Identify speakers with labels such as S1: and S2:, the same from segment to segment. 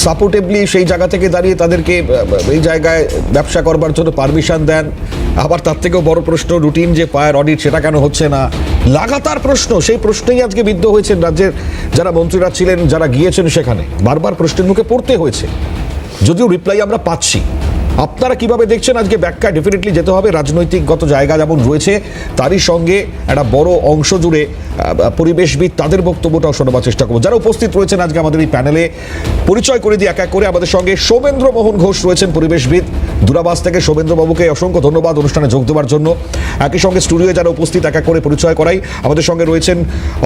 S1: সাপোর্টেবলি সেই জায়গা থেকে দাঁড়িয়ে তাদেরকে এই জায়গায় ব্যবসা করবার জন্য পারমিশন দেন। আবার তার থেকেও বড় প্রশ্ন, রুটিন যে পায়ার অডিট সেটা কেন হচ্ছে না, লাগাতার প্রশ্ন। সেই প্রশ্নেই আজকে বিদ্ধ হয়েছেন রাজ্যের যারা মন্ত্রীরা ছিলেন, যারা গিয়েছেন সেখানে, বারবার প্রশ্নের মুখে পড়তে হয়েছে, যদিও রিপ্লাই আমরা পাচ্ছি। আপনারা কিভাবে দেখছেন আজকে ব্যাখ্যা ডেফিনেটলি যেতে হবে। রাজনৈতিকগত জায়গা যেমন রয়েছে, তারই সঙ্গে একটা বড় অংশ জুড়ে পরিবেশবিদ, তাদের বক্তব্যটাও শোনাবার চেষ্টা করবো। যারা উপস্থিত রয়েছেন আজকে আমাদের এই প্যানেলে, পরিচয় করে দিই এক এক করে। আমাদের সঙ্গে সৌমেন্দ্র মোহন ঘোষ রয়েছেন, পরিবেশবিদ দূরাবাস থেকে। সৌমেন্দ্রবাবুকে অসংখ্য ধন্যবাদ অনুষ্ঠানে যোগ দেওয়ার জন্য। একই সঙ্গে স্টুডিওয়ে যারা উপস্থিত এক এক করে পরিচয় করাই। আমাদের সঙ্গে রয়েছেন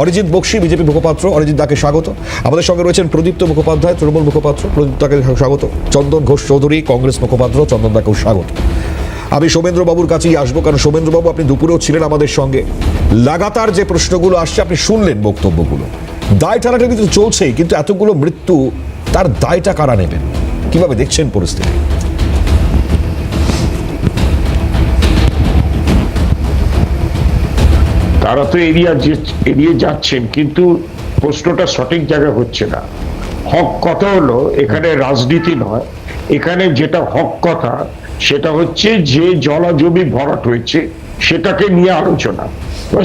S1: অরিজিৎ বক্সি, বিজেপি মুখপাত্র, অরিজিৎ দাকে স্বাগত। আমাদের সঙ্গে রয়েছেন প্রদীপ্ত মুখোপাধ্যায়, তৃণমূল মুখপাত্র, প্রদীপ্ত দাকে স্বাগত। চন্দন ঘোষ চৌধুরী, কংগ্রেস মুখপাত্র, চন্দন দাকেও স্বাগত। আমি সৌমেন্দ্রবাবুর কাছেই আসবো, কারণ সৌমেন্দ্রবাবু আপনি দুপুরেও ছিলেন আমাদের সঙ্গে। লাগাতার যে প্রশ্নগুলো আসছে আপনি শুনলেন বক্তব্যগুলো। দায় টানাটা কিন্তু চলছেই, কিন্তু এতগুলো মৃত্যু, তার দায়টা কারা নেবেন? কিভাবে দেখছেন পরিস্থিতি?
S2: তারা তো এড়িয়ে যাচ্ছেন, কিন্তু প্রশ্নটা সঠিক জায়গায় হচ্ছে না। হক কথা হলো, এখানে রাজনীতি নয়, এখানে যেটা হক কথা সেটা হচ্ছে যে জলাজমি ভরাট হয়েছে সেটাকে নিয়ে আলোচনা।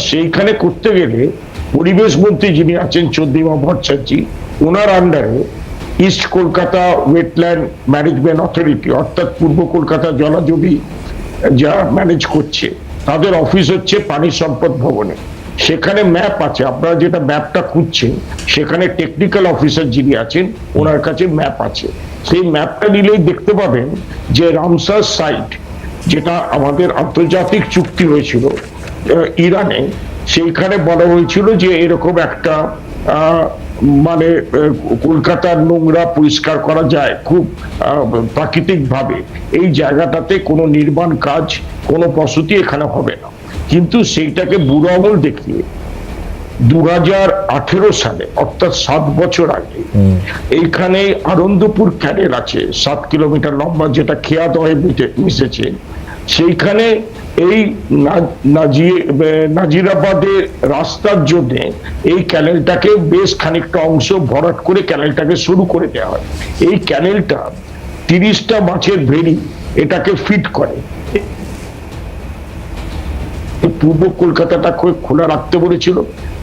S2: সেইখানে করতে গেলে পরিবেশ মন্ত্রী যিনি আছেন চন্দ্রিমা ভট্টাচার্য, ওনার আন্ডারে east Kolkata wetland management authority, অর্থাৎ পূর্ব কলকাতা জলাজমি যা ম্যানেজ করছে, তাদের অফিস হচ্ছে পানি সম্পদ ভবনে। সেখানে ম্যাপ আছে, আপনারা যেটা ম্যাপটা খুঁজছেন সেখানে টেকনিক্যাল অফিসার যিনি আছেন ওনার কাছে ম্যাপ আছে। সেই ম্যাপটা নিলেই দেখতে পাবেন যে রামসার সাইট, যেটা আমাদের আন্তর্জাতিক চুক্তি হয়েছিল ইরানে, সেইখানে বলা হয়েছিল যে এরকম একটা মানে কলকাতার নোংরা পরিষ্কার করা যায় খুব প্রাকৃতিক ভাবে। এই জায়গাটাতে কোনো নির্মাণ কাজ, কোনো বসতি এখানে হবে না। কিন্তু সেইটাকে বুড়ো আঙুল দেখিয়ে 2018 সালে, অর্থাৎ 7 বছর আগে, এইখানে আনন্দপুর ক্যানেল আছে 7 কিলোমিটার লম্বা, যেটা খেয়াদহে মিশেছে। সেইখানে এই নাজিরাবাদের রাস্তার জন্য এই ক্যানেলটাকে বেশ খানিকটা অংশ ভরাট করে ক্যানেলটাকে শুরু করে দেওয়া হয়। এই ক্যানেলটা 30টা মাছের ভেড়ি এটাকে ফিট করে। পূর্ব কলকাতাটা খোলা রাখতে বলেছিল,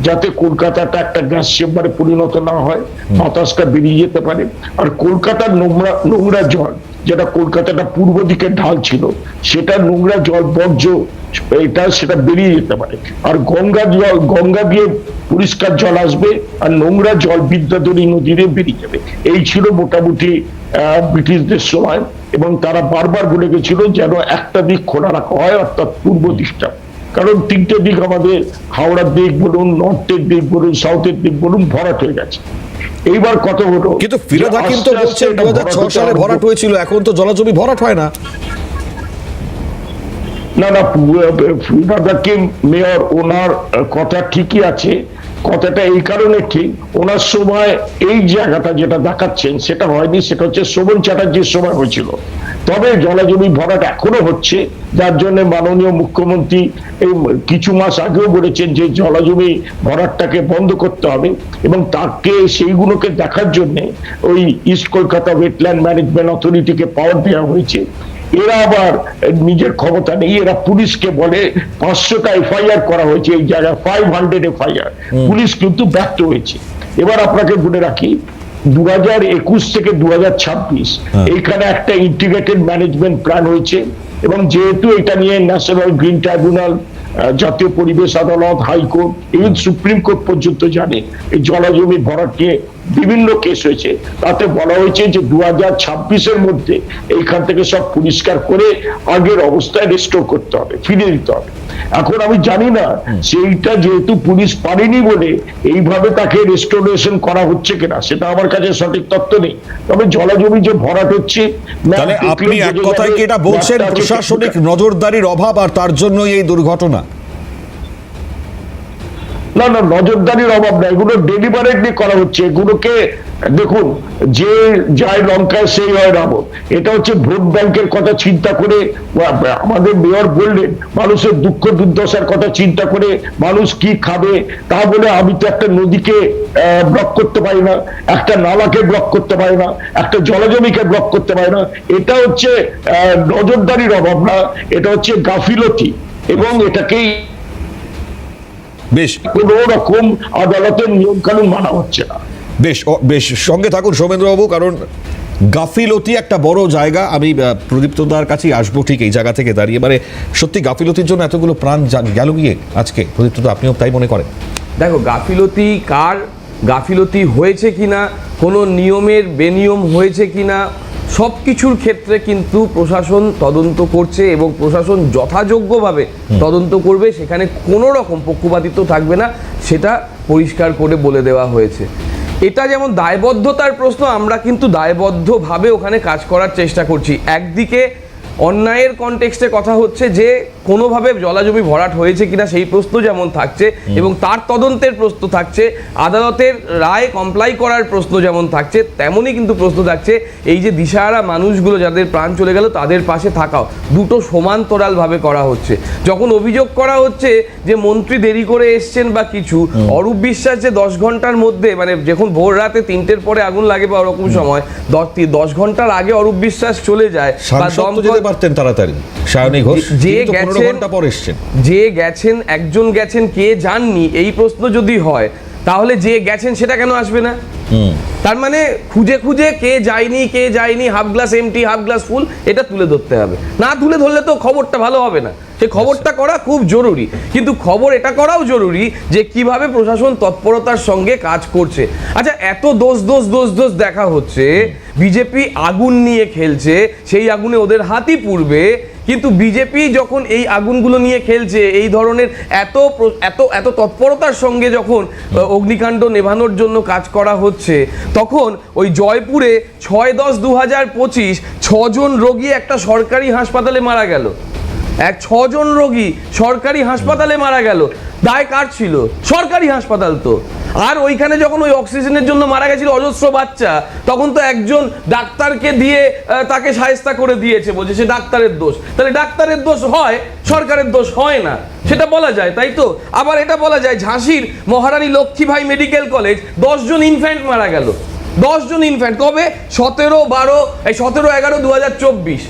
S2: যাতে কলকাতাটা একটা গ্যাস চেম্বারে পরিণত না হয়, বাতাসটা বেরিয়ে যেতে পারে। আর কলকাতার নোংরা জল, যেটা কলকাতাটা পূর্ব দিকে ঢাল ছিল, সেটা নোংরা জল বর্জ্য সেটা বেরিয়ে যেতে পারে। আর গঙ্গা দিয়ে পরিষ্কার জল আসবে, আর নোংরা জল বিদ্যাধরী নদীতে বেরিয়ে যাবে। এই ছিল মোটামুটি ব্রিটিশদের সময়, এবং তারা বারবার বলে গেছিল যেন একটা দিক খোলা রাখা হয়, অর্থাৎ পূর্ব দিকটা। কারণ 3টে দিক আমাদের, হাওড়ার দিক বলুন, নর্থের দিক বলুন, সাউথের দিক বলুন, ভরাট হয়ে গেছে। এইবার কত হলো,
S1: কিন্তু ফিরোজ হাকিম তো বলছে 2006 সালে ভরাট হয়েছিল, এখন তো জলাজমি ভরাট হয় না।
S2: না, ফিরোজ হাকিম মেয়র, ওনার কথা ঠিকই আছে। কথাটা এই কারণে ঠিক, ওনার সময় এই জায়গাটা যেটা দেখাচ্ছেন সেটা হয়নি, সেটা হচ্ছে শোভন চ্যাটার্জির সময় হয়েছিল। তবে জলাজমি ভরাট এখনো হচ্ছে, যার জন্য মাননীয় মুখ্যমন্ত্রী এই কিছু মাস আগেও বলেছেন যে জলাজমি ভরাটটাকে বন্ধ করতে হবে, এবং তাকে সেইগুলোকে দেখার জন্য ওই ইস্ট কলকাতা ওয়েটল্যান্ড ম্যানেজমেন্ট অথরিটিকে পাওয়ার দেওয়া হয়েছে। এরা আবার নিজের ক্ষমতা নেই, এরা পুলিশকে বলে 500টা এফআইআর করা হয়েছে এই জায়গায়, 500 এফআইআর। পুলিশ কিন্তু ব্যর্থ হয়েছে। এবার আপনাকে বলে রাখি, 2021 থেকে 2026 এইখানে একটা ইন্টিগ্রেটেড ম্যানেজমেন্ট প্ল্যান হয়েছে, এবং যেহেতু এটা নিয়ে ন্যাশনাল গ্রিন ট্রাইব্যুনাল, জাতীয় পরিবেশ আদালত, হাইকোর্ট, ইভেন সুপ্রিম কোর্ট পর্যন্ত জানে এই জলাজমি ভরাট নিয়ে বিভিন্ন কেস হয়েছে, তাতে বলা হয়েছে যে 2026-এর মধ্যে এইখান থেকে সব পরিষ্কার করে আগের অবস্থায় রেস্টোর করতে হবে, ফিরিয়ে দিতে হবে। এখন আমি জানি না সেইটা যেহেতু পুলিশ পারেনি বলে এইভাবে তাকে রেস্টোরেশন করা হচ্ছে কিনা, সেটা আমার কাছে সঠিক তথ্য নেই। তবে জলাজমি যে ভরাট হচ্ছে,
S1: তাহলে আপনি এক কথায় কি এটা বলছেন প্রশাসনিক নজরদারির অভাব, আর তার জন্যই এই দুর্ঘটনা?
S2: না না, নজরদারির অভাব নাই, এগুলো ডেলিভারেটলি করা হচ্ছে। এগুলোকে দেখুন, যে যায় লঙ্কায় সেই হয় রাবণ, এটা হচ্ছে ভোট ব্যাংকের কথা চিন্তা করে আমাদের মেয়র বললেন, মানুষের দুঃখ দুর্দশার কথা চিন্তা করে মানুষ কি খাবে তা বলে আমি তো একটা নদীকে ব্লক করতে পারি না, একটা নালাকে ব্লক করতে পারি না, একটা জলজমিকে ব্লক করতে পারি না। এটা হচ্ছে নজরদারির অভাব না, এটা হচ্ছে গাফিলতি, এবং এটাকেই
S1: বেশ
S2: কোন রকম আদালতের নিয়ম কানুন মানা হচ্ছে না।
S1: বেশ সঙ্গে থাকুন সৌমেন্দ্রবাবু, কারণ গাফিলতি একটা বড় জায়গা। আমি প্রদীপ্তদার কাছেই আসবো ঠিক এই জায়গা থেকে দাঁড়িয়ে। মানে সত্যি গাফিলতির জন্য এতগুলো প্রাণ গেল গিয়ে আজকে, প্রদীপ্তদা আপনিও তাই মনে করেন?
S3: দেখো, গাফিলতি কার, গাফিলতি হয়েছে কিনা, কোনো নিয়মের বেনিয়ম হয়েছে কিনা, সব কিছুর ক্ষেত্রে কিন্তু প্রশাসন তদন্ত করছে এবং প্রশাসন যথাযোগ্যভাবে তদন্ত করবে, সেখানে কোনো রকম পক্ষপাতিত্ব থাকবে না, সেটা পরিষ্কার করে বলে দেওয়া হয়েছে। এটা যেমন দায়বদ্ধতার প্রশ্ন, আমরা কিন্তু দায়বদ্ধভাবে ওখানে কাজ করার চেষ্টা করছি। একদিকে অন্যায়ের কনটেক্সটে কথা হচ্ছে যে কোনোভাবে জলাজমি ভরাট হয়েছে কিনা সেই প্রশ্ন যেমন থাকছে, এবং তার তদন্তের প্রশ্ন থাকছে, আদালতের রায় কমপ্লাই করার প্রশ্ন যেমন থাকছে, তেমনই কিন্তু প্রশ্ন থাকছে এই যে দিশাহারা মানুষগুলো যাদের প্রাণ চলে গেল তাদের পাশে থাকাও। দুটো সমান্তরালভাবে করা হচ্ছে। যখন অভিযোগ করা হচ্ছে যে মন্ত্রী দেরি করে এসছেন বা কিছু, অরূপ বিশ্বাস যে 10 ঘন্টার মধ্যে, মানে যখন ভোর রাতে 3টের পরে আগুন লাগে বা ওরকম সময় 10 ঘন্টার আগে অরূপ বিশ্বাস চলে যায়, বা
S1: পারতেন তাড়াতাড়ি, সায়নী ঘোষ
S3: যে গেছেন, একজন গেছেন, কে যাননি, এই প্রশ্ন যদি হয় তাহলে যে গেছেন সেটা কেন আসবে না? তার মানে খুঁজে খুঁজে কে যায়নি, half glass empty half glass full, এটা তুলে ধরতে হবে। না তুলে ধরলে তো খবরটা ভালো হবে না। সেই খবরটা করা খুব জরুরি, কিন্তু খবর এটা করাও জরুরি যে কিভাবে প্রশাসন তৎপরতার সঙ্গে কাজ করছে। আচ্ছা, এত দোষ দেখা হচ্ছে, বিজেপি আগুন নিয়ে খেলছে, সেই আগুনে ওদের হাতই পুড়বে, কিন্তু বিজেপি যখন এই আগুনগুলো নিয়ে খেলছে, এই ধরনের এত এত এত তৎপরতার সঙ্গে যখন অগ্নিকাণ্ড নেভানোর জন্য কাজ করা হচ্ছে, তখন ওই জয়পুরে 6/10/2025 6জন রোগী একটা সরকারি হাসপাতালে মারা গেল। 6জন রোগী সরকারি হাসপাতালে মারা গেল। দায় কার ছিল? সরকারি হাসপাতাল তো। আর ওইখানে যখন ওই অক্সিজেনের জন্য মারা গেছিল অজস্র বাচ্চা, তখন তো একজন ডাক্তারকে দিয়ে তাকে শায়েস্তা করে দিয়েছে, বলছে সে ডাক্তারের দোষ। তাহলে ডাক্তারের দোষ হয়, সরকারের দোষ হয় না, সেটা বলা যায়, তাই তো? আবার এটা বলা যায় ঝাঁসির মহারানী লক্ষ্মীবাঈ মেডিকেল কলেজ 10 জন ইনফ্যান্ট মারা গেল। 10 জন ইনফ্যান্ট কবে? 17/11/2024।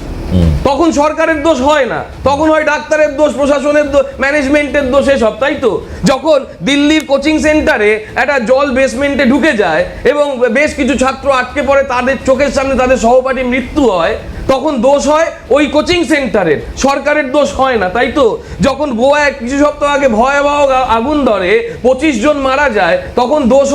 S3: তখন সরকারের দোষ হয় না, তখন হয় ডাক্তারের দোষ, প্রশাসনের দোষ, ম্যানেজমেন্টের দোষ, এসব, তাই তো? যখন দিল্লির কোচিং সেন্টারে একটা জল বেসমেন্টে ঢুকে যায় এবং বেশ কিছু ছাত্র আটকে পড়ে, তাদের চোখের সামনে তাদের সহপাঠী মৃত্যু হয়, তখন দোষ হয় ওই কোচিং সেন্টারের, সরকারের দোষ হয় না, তাই তো? যখন গোয়ায় কিছু সপ্তাহ আগে ভয়াবহ আগুন ধরে 25 জন মারা যায়, তখন দোষ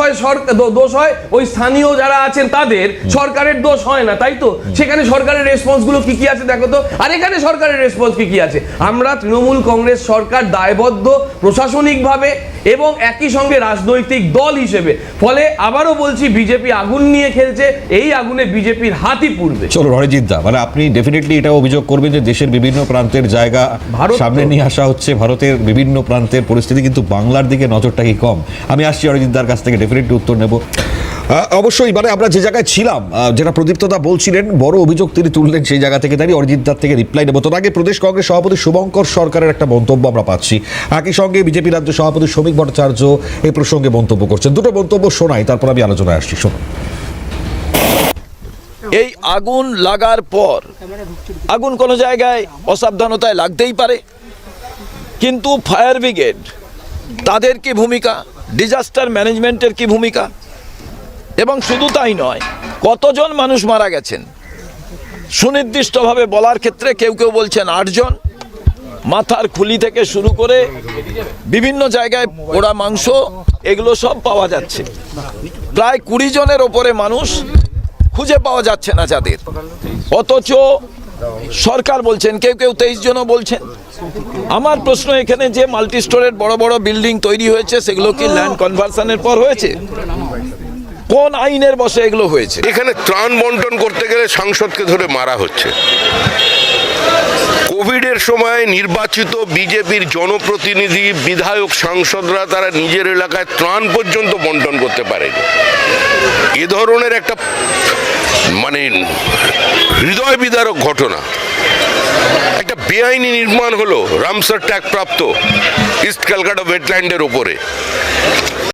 S3: হয় ওই স্থানীয় যারা আছেন তাদের, সরকারের দোষ হয় না, তাই তো? সেখানে সরকারের রেসপন্সগুলো কি আছে দেখো তো। আর এখানে সরকারের রেসপন্স কি আছে? আমরা তৃণমূল কংগ্রেস সরকার দায়বদ্ধ প্রশাসনিকভাবে এবং একই সঙ্গে রাজনৈতিক দল হিসেবে। ফলে আবারও বলছি, বিজেপি আগুন নিয়ে খেলছে, এই আগুনে বিজেপির হাতই পুড়বে।
S1: চলো রণজিৎ দা, মানে আপনি ডেফিনেটলি এটা অভিযোগ করবেন যে দেশের বিভিন্ন প্রান্তের জায়গা সামনে নিয়ে আসা হচ্ছে, ভারতের বিভিন্ন প্রান্তের পরিস্থিতি, কিন্তু বাংলার দিকে নজরটা কি কম? আমি আসছি অরিজিৎ দার কাছ থেকে, ডেফিনেটলি উত্তর নেব। অবশ্যই, মানে আমরা যে জায়গায় ছিলাম, যেটা প্রদীপ্তদা বলছিলেন, বড় অভিযোগ তিনি তুললেন, সেই জায়গা থেকে দাঁড়িয়ে অরিজিৎ দার থেকে রিপ্লাই নেব। তার আগে প্রদেশ কংগ্রেস সভাপতি শুভঙ্কর সরকারের একটা মন্তব্য আমরা পাচ্ছি। একই সঙ্গে বিজেপি রাজ্য সভাপতি শ্রমিক ভট্টাচার্য এই প্রসঙ্গে মন্তব্য করছেন। দুটো মন্তব্য শোনাই, তারপর আমি আলোচনায় আসছি। শুনুন।
S4: এই আগুন লাগার পর আগুন কোনো জায়গায় অসাবধানতায় লাগতেই পারে, কিন্তু ফায়ার ব্রিগেড তাদের কি ভূমিকা, ডিজাস্টার ম্যানেজমেন্টের কি ভূমিকা, এবং শুধু তাই নয়, কতজন মানুষ মারা গেছেন সুনির্দিষ্টভাবে বলার ক্ষেত্রে কেউ কেউ বলছেন 8 জন। মাথার খুলি থেকে শুরু করে বিভিন্ন জায়গায় পোড়া মাংস, এগুলো সব পাওয়া যাচ্ছে। প্রায় 20 জনের ওপরে মানুষ খুঁজে পাওয়া যাচ্ছে না যাদের, অথচ সরকার বলছেন, কেউ কেউ 23 জনও বলছেন। আমার প্রশ্ন এখানে, যে মাল্টি স্টোরের বড় বড় বিল্ডিং তৈরি হয়েছে, সেগুলো কি ল্যান্ড কনভার্সনের পর হয়েছে? কোন আইনের বশে এগুলো হয়েছে?
S5: এখানে ত্রাণ বন্টন করতে গেলে সাংসদকে ধরে মারা হচ্ছে। কোভিডের সময় নির্বাচিত বিজেপির জনপ্রতিনিধি বিধায়ক সাংসদরা তারা নিজের এলাকায় ত্রাণ পর্যন্ত বন্টন করতে পারেনি। এ ধরনের একটা মানে হৃদয় বিদারক ঘটনা, একটা বেআইনি নির্মাণ হলো রামসার ট্যাগ প্রাপ্ত ইস্ট ক্যালকাটা ওয়েটল্যান্ডের ওপরে।